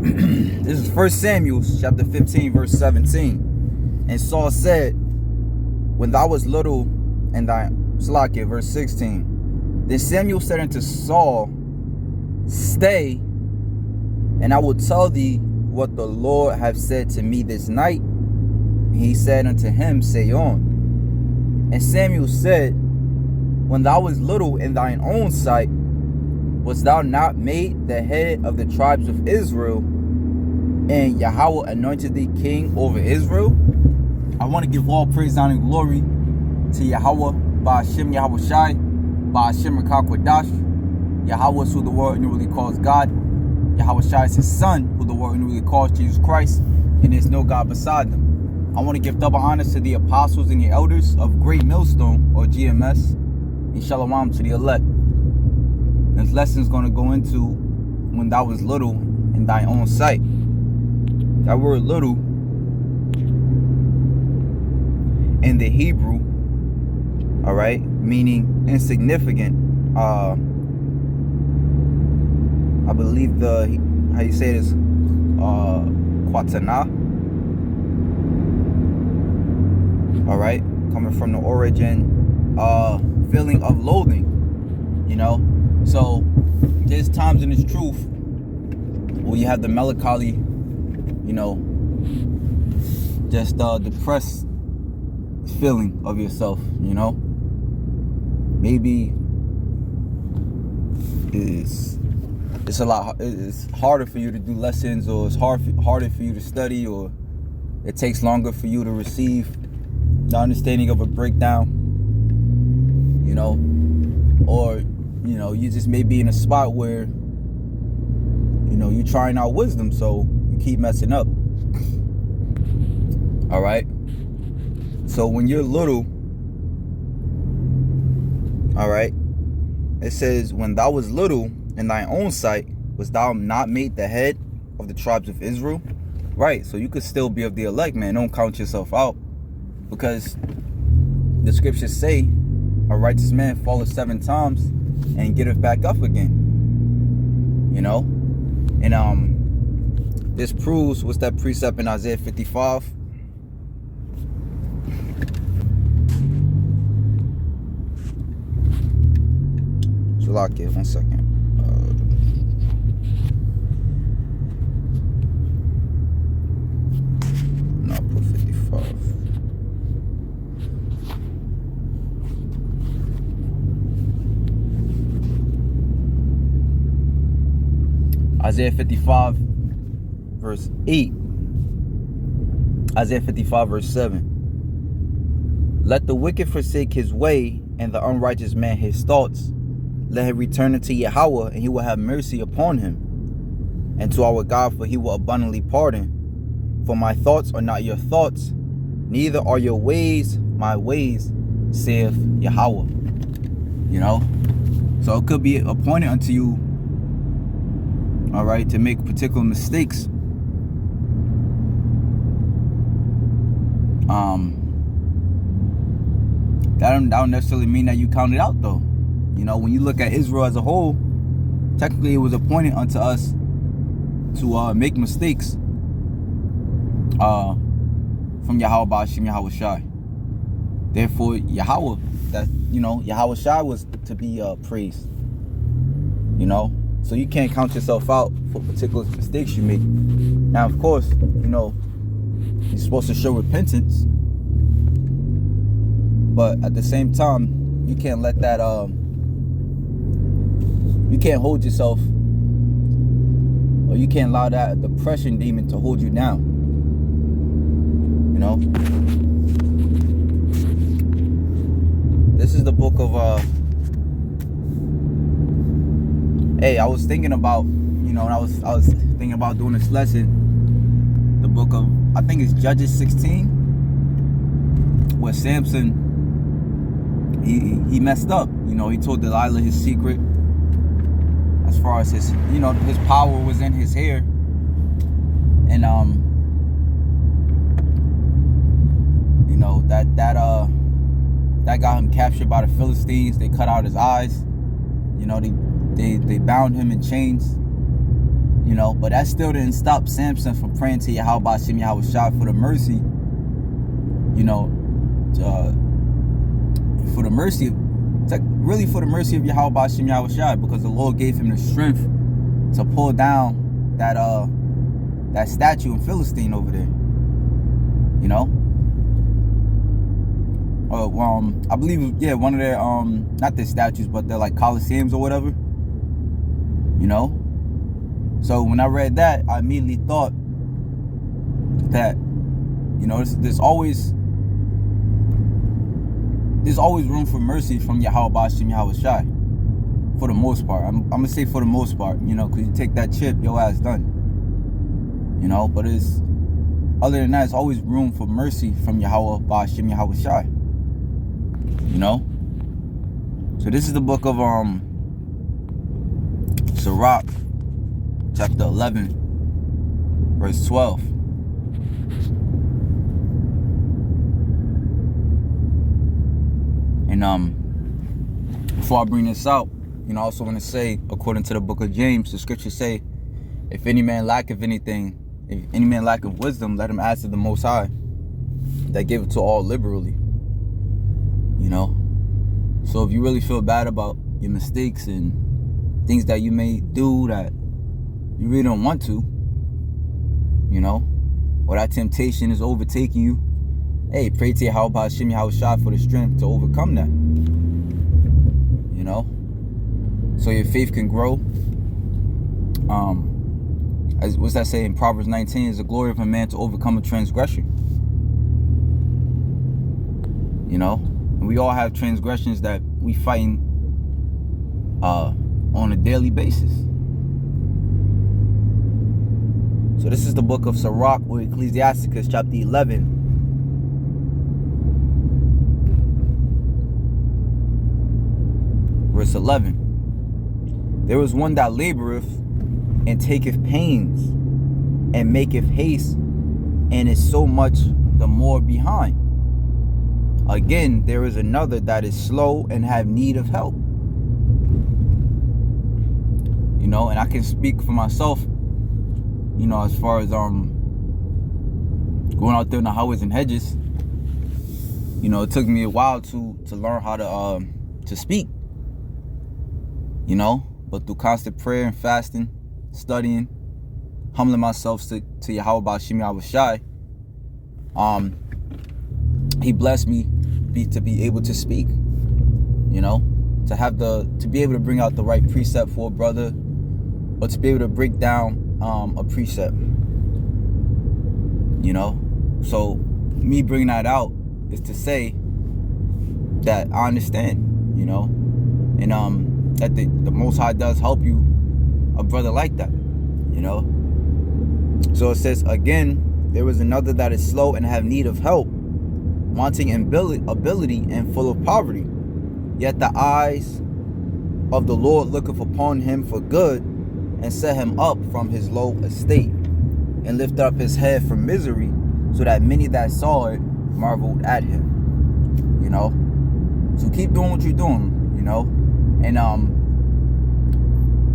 This is 1 Samuel chapter 15, verse 17. And Saul said, when thou was little, and thy Slakia, verse 16. Then Samuel said unto Saul, stay, and I will tell thee what the Lord hath said to me this night. And he said unto him, say on. And Samuel said, when thou was little in thine own sight, wast thou not made the head of the tribes of Israel, and Yahweh anointed thee king over Israel? I want to give all praise, honor, and glory to Yahweh, Ba'ashem Yahweh Shai, Ba'ashem Rakah Kodash. Yahweh is who the world inwardly calls God. Yahweh Shai is his son, who the world inwardly calls Jesus Christ, and there's no God beside them. I want to give double honors to the apostles and the elders of Great Millstone, or GMS, and Shalom to the elect. This lesson is going to go into when thou was little in thy own sight. That word little in the Hebrew, all right, meaning insignificant. I believe how you say this, Quatana, all right, coming from the origin, feeling of loathing, you know. So there's times in this truth where you have the melancholy, you know, just depressed feeling of yourself, you know. Maybe it's harder for you to do lessons, or it's harder for you to study, or it takes longer for you to receive the understanding of a breakdown, you know, or you know, you just may be in a spot where, you know, you're trying out wisdom, so you keep messing up. All right. So when you're little, all right, it says, when thou was little in thy own sight, was thou not made the head of the tribes of Israel? Right. So you could still be of the elect, man. Don't count yourself out, because the scriptures say a righteous man falleth 7 times and getteth back up again, you know. And this proves, what's that precept in Isaiah 55? Shalakia, 1 second. No, I'll put 55. Isaiah 55 verse 8. Isaiah 55 verse 7. Let the wicked forsake his way, and the unrighteous man his thoughts. Let him return unto Yahweh, and he will have mercy upon him, and to our God, for he will abundantly pardon. For my thoughts are not your thoughts, neither are your ways my ways, saith Yahweh. You know, so it could be appointed unto you, all right, to make particular mistakes. That don't necessarily mean that you count it out, though. You know, when you look at Israel as a whole, technically it was appointed unto us to make mistakes from Yahweh Ba'ashem Yahweh Shai. Therefore, Yahweh, that, you know, Yahweh Shai was to be praised. You know, so you can't count yourself out for particular mistakes you make. Now, of course, you know, you're supposed to show repentance, but at the same time, you can't let that, you can't hold yourself, or you can't allow that depression demon to hold you down, you know. This is the book of, hey, I was thinking about, you know, and I was thinking about doing this lesson, the book of, I think it's Judges 16, where Samson, he messed up. You know, he told Delilah his secret, as far as his, you know, his power was in his hair, and you know, that got him captured by the Philistines. They cut out his eyes. You know, they bound him in chains. But that still didn't stop Samson from praying to Yahweh Shem Yahweh Shai for the mercy, for the mercy, really for the mercy of Yahweh Shem Yahweh Shai, because the Lord gave him the strength to pull down that statue in Philistine over there. I believe, one of their not their statues, but they're like Colosseums or whatever. So when I read that, I immediately thought that, there's always room for mercy from Yahweh Shem Yahweh Shai. For the most part. I'm gonna say for the most part, because you take that chip, your ass done. But other than that, it's always room for mercy from Yahweh Shem Yahweh Shai. So this is the book of Sirach, chapter 11, verse 12. And before I bring this out, I also want to say, according to the book of James, the scriptures say, if any man lacketh anything, if any man lacketh wisdom, let him ask of the Most High, that give it to all liberally. So if you really feel bad about your mistakes and things that you may do that you really don't want to, or that temptation is overtaking you, hey, pray to Yahweh Shem Yahweh Shai for the strength to overcome that. So your faith can grow. As what's that say in Proverbs 19? Is the glory of a man to overcome a transgression. And we all have transgressions that we fighting on a daily basis. So this is the book of Sirach, or Ecclesiasticus, chapter 11, verse 11. There is one that laboreth and taketh pains and maketh haste, and is so much the more behind. Again, there is another that is slow and have need of help. And I can speak for myself, as far as going out there in the highways and hedges. It took me a while to learn how to speak. But through constant prayer and fasting, studying, humbling myself to Yahweh Shem Yahweh Shai, he blessed me to be able to speak, to be able to bring out the right precept for a brother, or to be able to break down a precept. So me bringing that out is to say that I understand, and that the Most High does help you, a brother like that, So it says, again, there is another that is slow and have need of help, wanting in ability and full of poverty. Yet the eyes of the Lord looketh upon him for good, and set him up from his low estate, and lift up his head from misery, so that many that saw it marveled at him. So keep doing what you're doing, and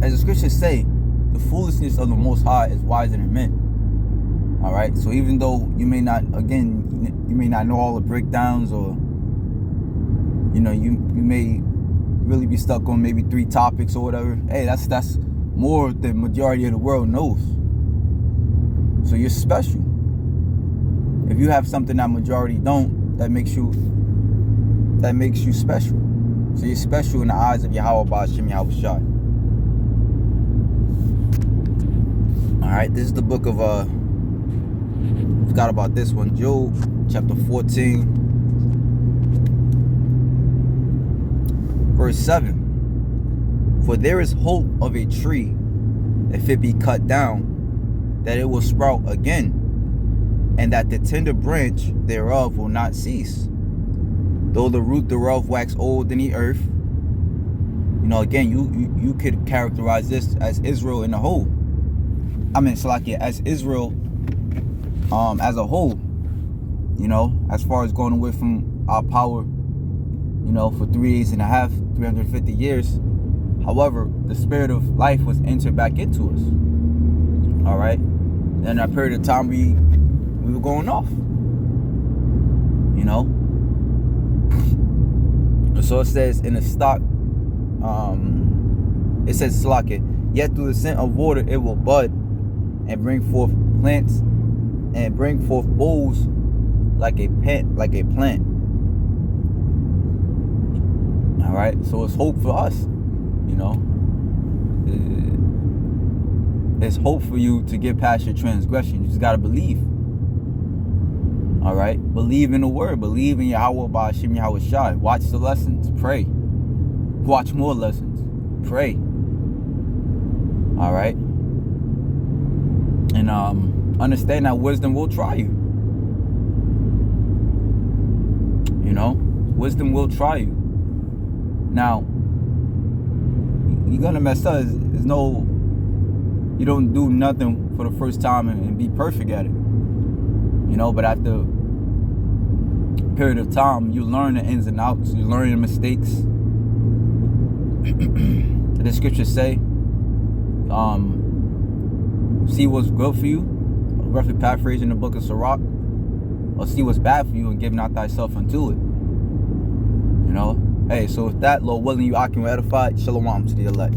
as the scriptures say, the foolishness of the Most High is wiser than men. All right, so even though you may not know all the breakdowns, or you may really be stuck on maybe 3 topics or whatever. Hey, that's more than majority of the world knows. So you're special. If you have something that majority don't, that makes you special. So you're special in the eyes of Yahweh Shem Yahweh Shai. Alright, this is the book of forgot about this one, Job chapter 14, verse 7. For there is hope of a tree, if it be cut down, that it will sprout again, and that the tender branch thereof will not cease, though the root thereof wax old in the earth. Again, you could characterize this as Israel in the whole. As Israel as a whole, as far as going away from our power, for 350 years. However, the spirit of life was entered back into us. right? Then that period of time we were going off. You know? So it says in the stock, it says Slaket, yet through the scent of water it will bud and bring forth plants and bring forth boughs like a plant. All right, so it's hope for us, you know. It's hope for you to get past your transgression. You just gotta believe. All right, believe in the word, believe in Yahweh Ba'ashim Yahweh Shai. Watch the lessons, pray. Watch more lessons, pray. All right, and understand that wisdom will try you. You know, wisdom will try you. Now, you're gonna mess up. There's no, you don't do nothing for the first time and be perfect at it. You know, but after a period of time, you learn the ins and outs. You learn the mistakes. The scriptures say, see what's good for you, roughly paraphrasing the book of Sirach, or see what's bad for you and give not thyself unto it. You know? Hey, so with that, Lord willing, you I can edify. Shalom to the elect.